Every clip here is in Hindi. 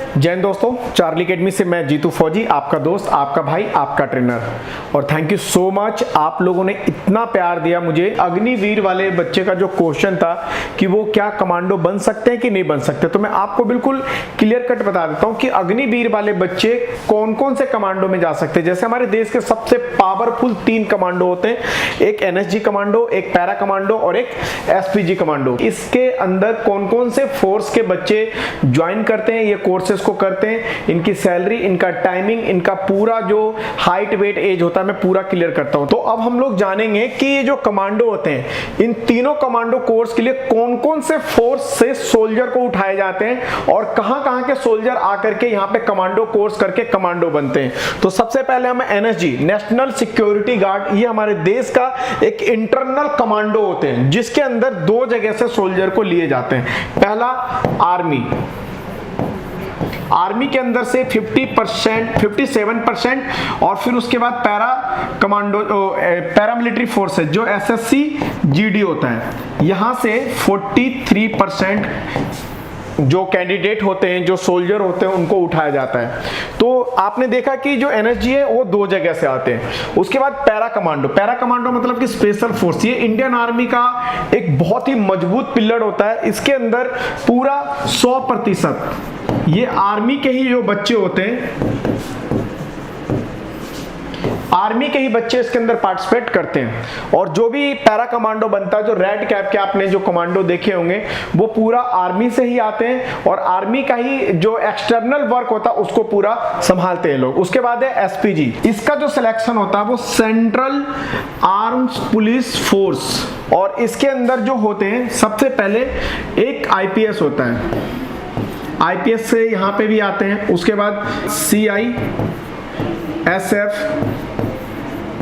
जय हिंद दोस्तों, चार्ली अकेडमी से मैं जीतू फौजी, आपका दोस्त, आपका भाई, आपका ट्रेनर। और थैंक यू सो मच, आप लोगों ने इतना प्यार दिया मुझे। अग्निवीर वाले बच्चे का जो क्वेश्चन था कि वो क्या कमांडो बन सकते हैं कि नहीं बन सकते, तो मैं आपको बिल्कुल क्लियर कट बता देता हूं कि अग्निवीर वाले बच्चे कौन कौन से कमांडो में जा सकते हैं। जैसे हमारे देश के सबसे पावरफुल 3 कमांडो होते हैं, एक एनएसजी कमांडो, एक पैरा कमांडो और एक एसपीजी कमांडो। इसके अंदर कौन कौन से फोर्स के बच्चे ज्वाइन करते हैं, ये कोर्सेज को करते हैं, इनकी सैलरी, इनका टाइमिंग, इनका पूरा जो हाइट वेट एज होता है, मैं पूरा क्लियर करता हूं। तो अब हम लोग जानेंगे कि ये जो कमांडो होते हैं, इन तीनों कमांडो कोर्स के लिए कौन कौन से फोर्स से सोल्जर को उठाए जाते हैं और कहां कहां के सोल्जर आकर के यहां पे कमांडो कोर्स करके कमांडो बनते हैं। तो सबसे पहले हम एनएसजी, नेशनल सिक्योरिटी गार्ड, ये हमारे देश का एक इंटरनल कमांडो होते हैं जिसके अंदर 2 जगह से सोल्जर को लिए जाते हैं। पहला आर्मी के अंदर से 50%, 57% और फिर उसके बाद पैरामिलिट्री फोर्सेस जो एसएससी जीडी होता है, यहां से 43% जो कैंडिडेट होते हैं, जो सोल्जर होते हैं, उनको उठाया जाता है। तो आपने देखा कि जो एनएसजी है वो 2 जगह से आते हैं। उसके बाद पैरा कमांडो मतलब कि स्पेशल फोर्स, ये इंडियन आर्मी का एक बहुत ही मजबूत पिलर होता है। इसके अंदर पूरा 100% ये आर्मी के ही जो बच्चे होते हैं, आर्मी के ही बच्चे इसके अंदर पार्टिसिपेट करते हैं। और जो भी पैरा कमांडो बनता है, जो रेड कैप के आपने जो कमांडो देखे होंगे, वो पूरा आर्मी से ही आते हैं और आर्मी का ही जो एक्सटर्नल वर्क होता है उसको पूरा संभालते हैं लोग। उसके बाद है एसपीजी, इसका जो सिलेक्शन होता है वो सेंट्रल आर्म्स पुलिस फोर्स, और इसके अंदर जो होते हैं सबसे पहले एक आईपीएस होता है, आईपीएस से यहां पे भी आते हैं। उसके बाद सीआईएसएफ,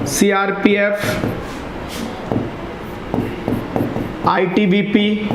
सीआरपीएफ, आईटीबीपी,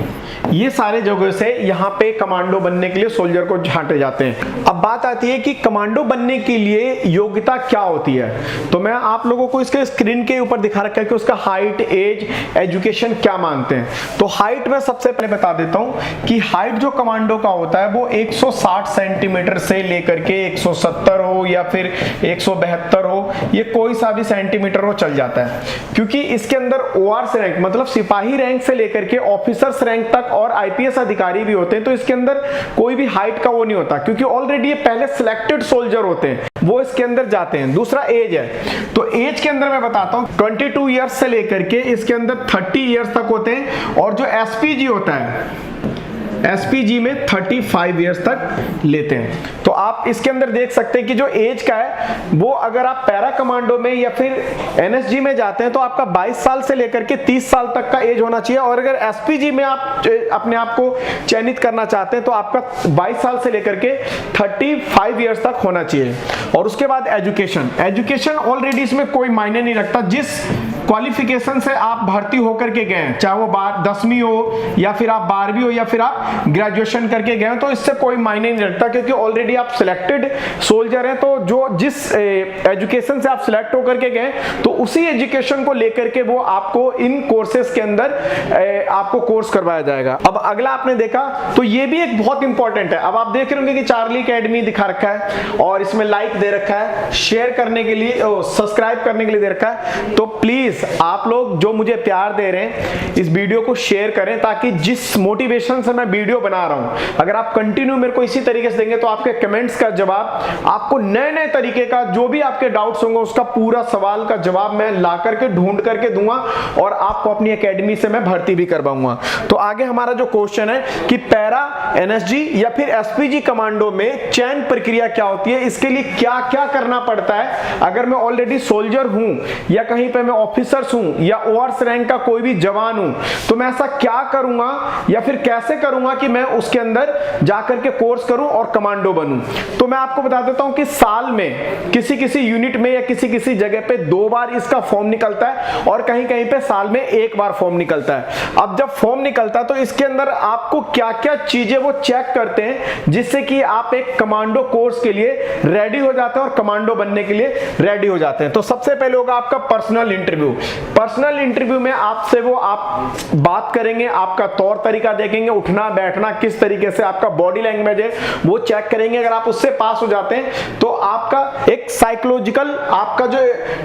ये सारे जगह से यहाँ पे कमांडो बनने के लिए सोल्जर को छांटे जाते हैं। अब बात आती है कि कमांडो बनने के लिए योग्यता क्या होती है, तो मैं आप लोगों को इसके स्क्रीन के ऊपर दिखा रखा है कि उसका हाइट, एज, एजुकेशन क्या मांगते हैं। तो हाइट में सबसे पहले बता देता हूं कि हाइट जो कमांडो का होता है वो 160 सेंटीमीटर से लेकर के 170 हो या फिर 172 हो, ये कोई सा भी सेंटीमीटर हो चल जाता है, क्योंकि इसके अंदर ओआर रैंक मतलब सिपाही रैंक से लेकर के ऑफिसर्स रैंक तक और आईपीएस अधिकारी भी होते हैं। तो इसके अंदर कोई भी हाइट का वो नहीं होता, क्योंकि ऑलरेडी ये पहले सिलेक्टेड सोल्जर होते हैं, वो इसके अंदर जाते हैं। दूसरा एज है, तो एज के अंदर मैं बताता हूं 22 इयर्स से लेकर के इसके अंदर 30 इयर्स तक होते हैं। और जो एसपीजी होता है, एसपीजी में 35 इयर्स तक लेते हैं। तो आप इसके अंदर देख सकते हैं कि जो एज का है वो, अगर आप पैरा कमांडो में या फिर एनएसजी में जाते हैं तो आपका 22 साल से लेकर के 30 साल तक का एज होना चाहिए, और अगर एसपीजी में आप अपने आप को चयनित करना चाहते हैं तो आपका 22 साल से लेकर के 35 इयर्स तक होना चाहिए। और उसके बाद एजुकेशन ऑलरेडी इसमें कोई मायने नहीं रखता, जिस क्वालिफिकेशन से आप भर्ती होकर के गए, चाहे वो 10वीं हो या फिर आप 12वीं हो या फिर आप ग्रेजुएशन करके गए, तो इससे कोई मायने नहीं रखता, क्योंकि ऑलरेडी आप सिलेक्टेड सोल्जर हैं। तो जो जिस एजुकेशन से आप सिलेक्ट होकर के गए, तो उसी एजुकेशन को लेकर के वो आपको इन कोर्सेज के अंदर आपको कोर्स करवाया जाएगा। अब अगला आपने देखा, तो ये भी एक बहुत इंपॉर्टेंट है। अब आप देख रहे होंगे कि चार्ली अकेडमी दिखा रखा है और इसमें लाइक दे रखा है, शेयर करने के लिए, सब्सक्राइब करने के लिए दे रखा है। तो प्लीज आप लोग जो मुझे प्यार दे रहे हैं, इस वीडियो को शेयर करें, ताकि जिस मोटिवेशन से मैं वीडियो बना रहा हूं, अगर आप कंटिन्यू मेरे को इसी तरीके से देंगे तो आपके कमेंट्स का जवाब, आपको नए नए तरीके का जो भी आपके डाउट्स होंगे उसका पूरा सवाल का जवाब मैं ला करके ढूंढ करके दूंगा और आपको अपनी एकेडमी से मैं भर्ती भी करवाऊंगा। तो आगे हमारा जो क्वेश्चन है कि पैरा, एनएसजी या फिर एसपीजी कमांडो में चयन प्रक्रिया क्या होती है, इसके लिए क्या क्या करना पड़ता है। अगर मैं ऑलरेडी सोल्जर हूं या कहीं पे मैं ऑफिसर्स हूं या ओआरएस रैंक का कोई भी जवान हूं, तो मैं ऐसा क्या करूंगा या फिर कैसे करूंगा कि मैं उसके अंदर जाकर के कोर्स करूं और कमांडो बनूं। तो मैं आपको बता देता हूं कि साल में किसी यूनिट में या किसी जगह पे 2 बार इसका फॉर्म निकलता है और कहीं कहीं पे साल में 1 बार फॉर्म निकलता है। अब जब फॉर्म निकलता है तो इसके अंदर आपको क्या क्या चीजें वो चेक करते हैं, जिससे कि आप एक कमांडो कोर्स के लिए रेडी हो जाते हैं और कमांडो बनने के लिए रेडी हो जाते हैं। तो सबसे पहले होगा आपका पर्सनल इंटरव्यू। पर्सनल इंटरव्यू में आपसे वो आप बात करेंगे, आपका तौर तरीका देखेंगे, उठना बैठना किस तरीके से, आपका बॉडी लैंग्वेज है वो चेक करेंगे। अगर आप उससे पास हो जाते हैं तो आपका एक साइकोलॉजिकल आपका जो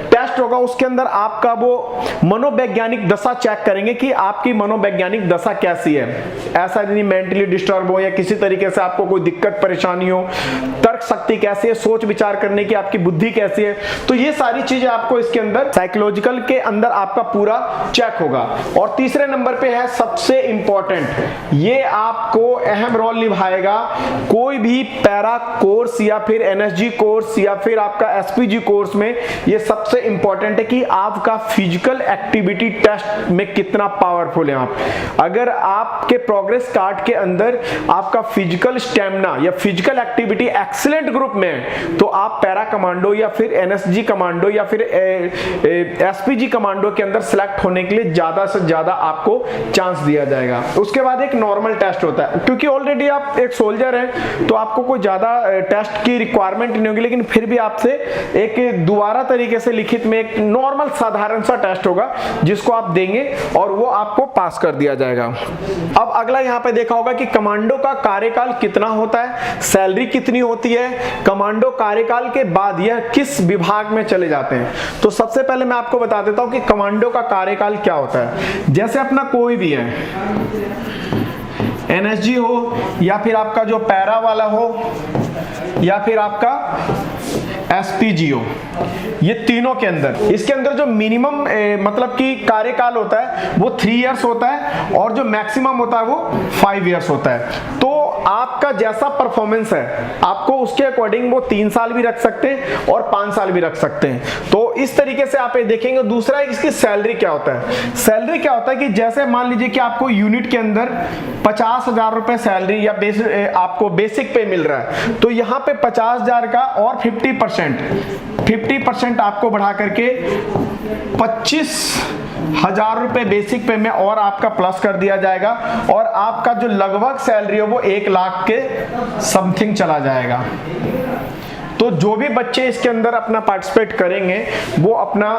टेस्ट होगा उसके अंदर आपका वो मनोवैज्ञानिक दशा चेक करेंगे कि आपकी मनोवैज्ञानिक दशा कैसी है। ऐसा नहीं मेंटली डिस्टर्ब हो या किसी तरीके से आपको कोई दिक्कत परेशानी हो, तर्क शक्ति कैसी है, सोच विचार करने की आपकी बुद्धि कैसी है, तो ये सारी चीजें आपको इसके अंदर साइकोलॉजिकल के अंदर आपका पूरा चेक होगा। और तीसरे नंबर पे है सबसे इंपॉर्टेंट, ये आपको अहम रोल निभाएगा कोई भी पैरा कोर्स या फिर एनएसजी कोर्स या फिर आपका एसपीजी कोर्स में। ये सबसे इंपॉर्टेंट है कि आपका फिजिकल एक्टिविटी टेस्ट में कितना पावरफुल है आप। अगर आपके प्रोग्रेस कार्ड के अंदर आपका फिजिकल स्टेमिना या फिजिकल एक्टिविटी एक्सीलेंट ग्रुप में है तो आप पैरा कमांडो या फिर एनएसजी कमांडो या फिर एसपीजी कमांडो के अंदर सेलेक्ट होने के लिए ज्यादा से ज्यादा आपको चांस दिया जाएगा। उसके बाद एक नॉर्मल टेस्ट होता है, क्योंकि ऑलरेडी आप एक सोल्जर हैं तो आपको कोई ज्यादा टेस्ट की रिक्वायरमेंट नहीं होगी, लेकिन फिर भी आपसे एक दोबारा तरीके से लिखित में एक नॉर्मल साधारण सा टेस्ट होगा जिसको आप देंगे और वो आपको पास कर दिया जाएगा। अब अगला यहाँ पे देखा होगा कि कमांडो का कार्यकाल कितना होता है, सैलरी कितनी होती है, कमांडो कार्यकाल के बाद यह किस विभाग में चले जाते हैं। तो सबसे पहले मैं आपको बता देता हूं कि कमांडो का कार्यकाल क्या होता है। जैसे अपना कोई भी है, एनएसजी हो या फिर आपका जो पैरा वाला हो या फिर आपका एसपीजी हो, ये तीनों के अंदर इसके अंदर जो मिनिमम मतलब कि कार्यकाल होता है वो 3 इयर्स होता है और जो मैक्सिमम होता है वो 5 इयर्स होता है। तो आपका जैसा परफॉर्मेंस है आपको उसके अकॉर्डिंग वो 3 साल भी रख सकते हैं और 5 साल भी रख सकते हैं। तो इस तरीके से आप ये देखेंगे। दूसरा इसकी सैलरी क्या होता है। सैलरी क्या होता है कि जैसे मान लीजिए कि आपको यूनिट के अंदर 50,000 रुपए सैलरी या आपको बेसिक पे मिल रहा है, तो यहाँ पे 50,000 का और 50% आपको बढ़ा करके 25,000 रुपए बेसिक पे में और आपका प्लस कर दिया जाएगा और आपका जो लगभग सैलरी है वो 1 लाख के समथिंग चला जाएगा। तो जो भी बच्चे इसके अंदर अपना पार्टिसिपेट करेंगे वो अपना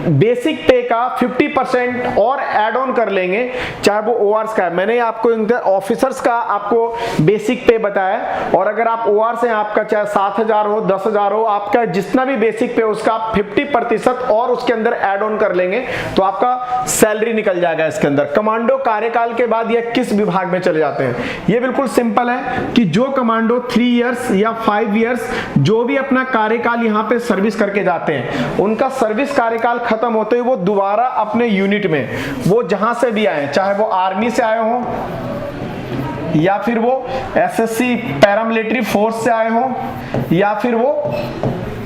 बेसिक पे का 50% और ऐड ऑन कर लेंगे, चाहे वो ओआर का है। मैंने आपको ऑफिसर्स का आपको बेसिक पे बताया और अगर आप ओआर से आपका चाहे 7,000 हो 10,000 हो, आपका जितना भी बेसिक पे उसका आप 50% और उसके अंदर ऐड ऑन कर लेंगे तो आपका सैलरी निकल जाएगा इसके अंदर। कमांडो कार्यकाल के बाद ये किस विभाग में चले जाते हैं, ये बिल्कुल सिंपल है कि जो कमांडो 3 इयर्स या 5 इयर्स जो भी अपना कार्यकाल यहाँ पे सर्विस करके जाते हैं, उनका सर्विस कार्यकाल खत्म होते हुए वो दोबारा अपने यूनिट में वो जहां से भी आए, चाहे वो आर्मी से आए हो या फिर वो एसएससी पैरामिलिट्री फोर्स से आए हो या फिर वो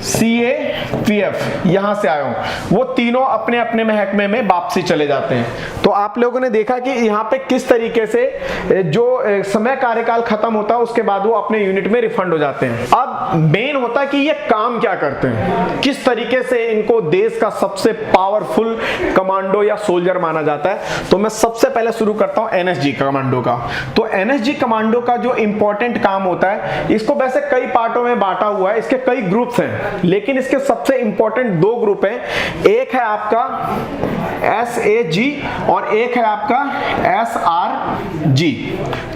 CAPF यहां से आए हो, वो तीनों अपने अपने महकमे में वापसी चले जाते हैं। तो आप लोगों ने देखा कि यहाँ पे किस तरीके से जो समय कार्यकाल खत्म होता है उसके बाद वो अपने यूनिट में रिफंड हो जाते हैं। अब मेन होता है कि ये काम क्या करते हैं, किस तरीके से इनको देश का सबसे पावरफुल कमांडो या सोल्जर माना जाता है। तो मैं सबसे पहले शुरू करता हूं एनएसजी कमांडो का। तो एनएसजी कमांडो का जो इंपॉर्टेंट काम होता है, इसको वैसे कई पार्टों में बांटा हुआ है, इसके कई ग्रुप्स हैं, लेकिन इसके सबसे इंपॉर्टेंट 2 ग्रुप हैं। एक है आपका SAG और एक है आपका SRG।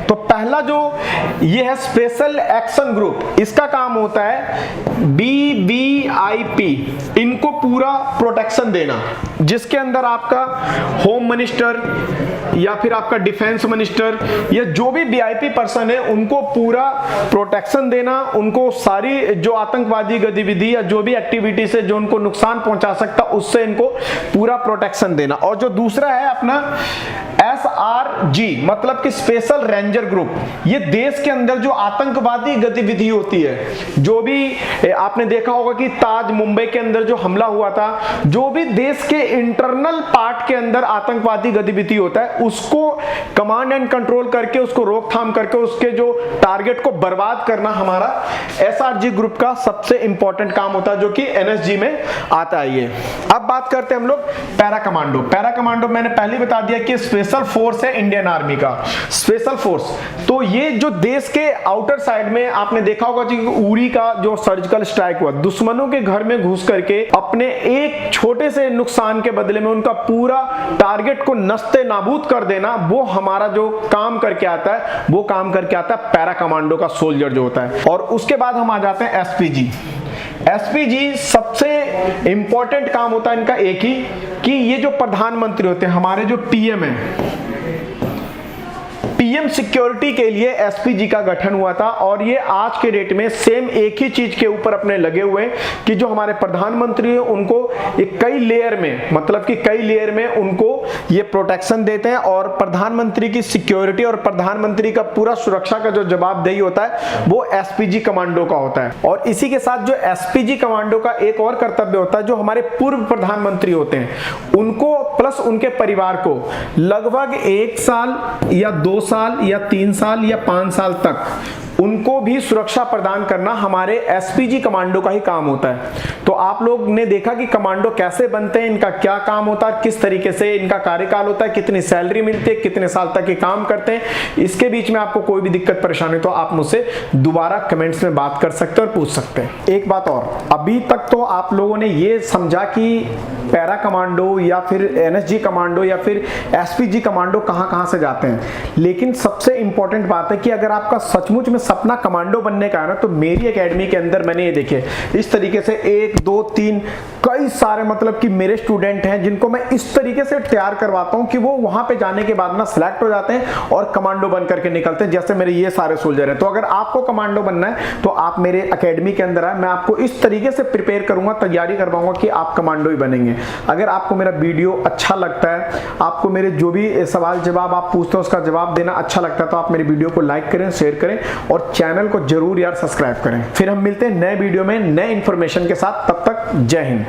तो पहला जो ये है स्पेशल एक्शन ग्रुप, इसका काम होता है BBIP, इनको पूरा प्रोटेक्शन देना, जिसके अंदर आपका होम मिनिस्टर या फिर आपका डिफेंस मिनिस्टर या जो भी VIP पर्सन है उनको पूरा प्रोटेक्शन देना, उनको सारी जो आतंकवादी गतिविधि या जो भी एक्टिविटी से जो उनको नुकसान पहुंचा सकता उससे इनको पूरा प्रोटेक्शन देना। और जो दूसरा है अपना SRG मतलब कि स्पेशल रेंजर ग्रुप, ये देश के अंदर जो आतंकवादी गतिविधि होती है, जो भी आपने देखा होगा कि ताज मुंबई के अंदर जो हमला हुआ था, जो भी देश के इंटरनल पार्ट के अंदर आतंकवादी गतिविधि होता है उसको कमांड एंड कंट्रोल करके, उसको रोकथाम करके, उसके जो टारगेट को बर्बाद करना हमारा एसआरजी ग्रुप का सबसे इंपॉर्टेंट काम होता है, जो कि एनएसजी में आता है। ये अब बात करते हैं हम लोग पैरा कमांडो। पैरा कमांडो मैंने पहले बता दिया कि स्पेशल फोर्स है इंडियन आर्मी का, स्पेशल फोर्स। तो ये जो देश के आउटर साइड में आपने देखा होगा कि उरी का जो सर्जिकल स्ट्राइक हुआ, दुश्मनों के घर में घुस करके अपने एक छोटे से नुकसान के बदले में उनका पूरा टारगेट को नस्ते नाबूद कर देना, वो हमारा जो काम करके आता है, वो काम करके आता है पैरा कमांडो का सोल्जर जो होता है। और उसके बाद हम आ जाते हैं एसपीजी। एसपीजी सबसे इंपॉर्टेंट काम होता है इनका एक ही, कि ये जो प्रधानमंत्री होते हैं, हमारे जो पीएम है, पीएम सिक्योरिटी के लिए एसपीजी का गठन हुआ था। और ये आज के डेट में सेम एक ही चीज के ऊपर अपने लगे हुए कि जो हमारे प्रधानमंत्री है उनको एक कई लेयर में, मतलब कि कई लेयर में उनको ये प्रोटेक्शन देते हैं, और प्रधानमंत्री की सिक्योरिटी और प्रधानमंत्री का पूरा सुरक्षा का जो जवाबदेही होता है वो एसपीजी कमांडो का होता है। और इसी के साथ जो एसपीजी कमांडो का एक और कर्तव्य होता है, जो हमारे पूर्व प्रधानमंत्री होते हैं उनको प्लस उनके परिवार को लगभग 1 साल या 2 साल या 3 साल या 5 साल तक उनको भी सुरक्षा प्रदान करना हमारे एसपीजी कमांडो का ही काम होता है। तो आप लोग ने देखा कि कमांडो कैसे बनते हैं, इनका क्या काम होता है, किस तरीके से इनका कार्यकाल होता है, कितनी सैलरी मिलती है, कितने साल तक ये काम करते हैं। इसके बीच में आपको कोई भी दिक्कत परेशानी तो आप मुझसे दोबारा कमेंट्स में बात कर सकते हैं और पूछ सकते हैं। एक बात और, अभी तक तो आप लोगों ने ये समझा कि पैरा कमांडो या फिर एनएसजी कमांडो या फिर एसपीजी कमांडो कहां से जाते हैं, लेकिन सबसे इंपॉर्टेंट बात है कि अगर आपका सचमुच में सपना कमांडो बनने का है ना, तो मेरी एकेडमी के अंदर मैंने ये देखे इस तरीके से 1 2 3 कई सारे, मतलब कि मेरे स्टूडेंट हैं जिनको मैं इस तरीके से तैयार करवाता हूं कि वो वहां पे जाने के बाद ना सिलेक्ट हो जाते हैं और कमांडो बन करके निकलते हैं, जैसे मेरे ये सारे सोल्जर हैं। तो अगर आपको कमांडो बनना है तो आप मेरे एकेडमी के अंदर आए, मैं आपको इस तरीके से प्रिपेयर करूंगा, तैयारी करवाऊंगा कि आप कमांडो ही बनेंगे। अगर आपको मेरा वीडियो अच्छा लगता है, आपको मेरे जो भी सवाल जवाब आप पूछते हो उसका जवाब देना अच्छा लगता है, तो आप मेरे वीडियो को लाइक करें, शेयर करें और चैनल को जरूर यार सब्सक्राइब करें। फिर हम मिलते हैं नए वीडियो में नए इंफॉर्मेशन के साथ, तब तक जय हिंद।